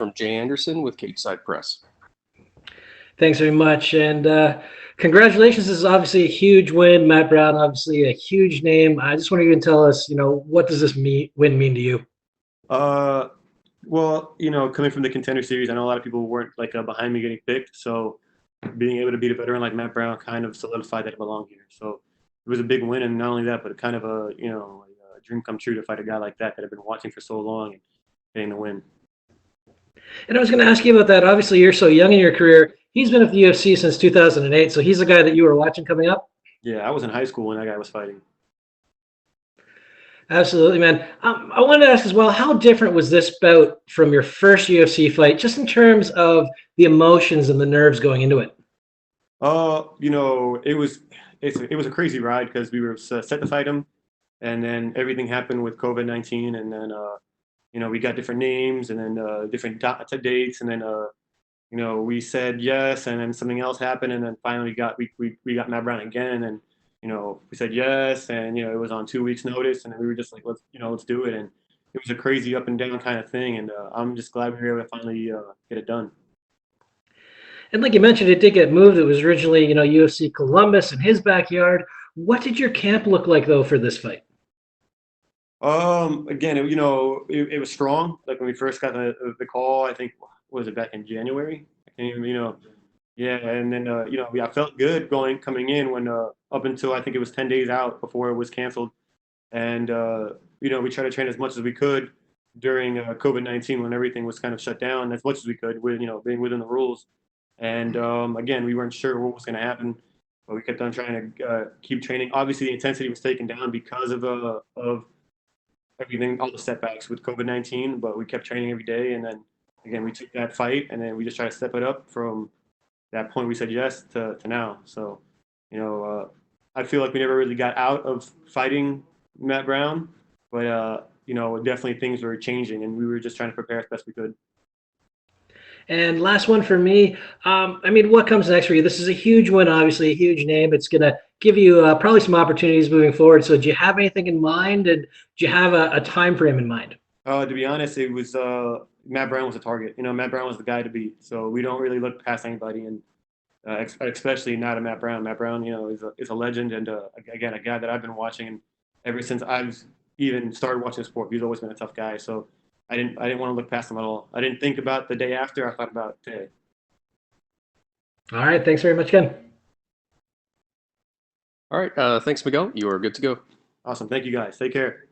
from Jay Anderson with Cage Side Press. Thanks very much. And congratulations. This is obviously a huge win. Matt Brown, obviously a huge name. I just want you to tell us, what does this win mean to you? Well, coming from the Contender Series, I know a lot of people weren't behind me getting picked. So being able to beat a veteran like Matt Brown kind of solidified that I belong here. So it was a big win, and not only that, but kind of a dream come true to fight a guy like that I've been watching for so long and getting the win. And I was going to ask you about that. Obviously, you're so young in your career. He's been at the UFC since 2008, so he's the guy that you were watching coming up? Yeah, I was in high school when that guy was fighting. Absolutely, man. I wanted to ask as well, how different was this bout from your first UFC fight, just in terms of the emotions and the nerves going into it? It was a crazy ride because we were set to fight him, and then everything happened with COVID-19, and then we got different names and then different dates, and then we said yes, and then something else happened, and then finally we got Matt Brown again, and we said yes, and it was on 2 weeks' notice, and we were just like, let's do it, and it was a crazy up and down kind of thing, and I'm just glad we were able to finally get it done. And like you mentioned, it did get moved. It was originally, UFC Columbus in his backyard. What did your camp look like, though, for this fight? Again, it was strong. Like when we first got the call, I think, was it back in January? I can't even, yeah. And then, I felt good coming in when, up until I think it was 10 days out before it was canceled. And, we tried to train as much as we could during COVID-19 when everything was kind of shut down as much as we could with, being within the rules. And, again, we weren't sure what was going to happen, but we kept on trying to keep training. Obviously, the intensity was taken down because of everything, all the setbacks with COVID-19, but we kept training every day. And then again, we took that fight and then we just tried to step it up from that point we said yes to now. So, I feel like we never really got out of fighting Matt Brown, but, definitely things were changing and we were just trying to prepare as best we could. And last one for me. What comes next for you? This is a huge win, obviously, a huge name. It's going to give you probably some opportunities moving forward. So do you have anything in mind, and do you have a time frame in mind? To be honest, it was Matt Brown was a target. Matt Brown was the guy to beat. So we don't really look past anybody, and especially not a Matt Brown. Matt Brown, is a legend, and again, a guy that I've been watching, and ever since I've even started watching sport, he's always been a tough guy. So I didn't want to look past him at all. I didn't think about the day after. I thought about today. All right. Thanks very much, Ken. All right. Thanks, Miguel. You are good to go. Awesome. Thank you, guys. Take care.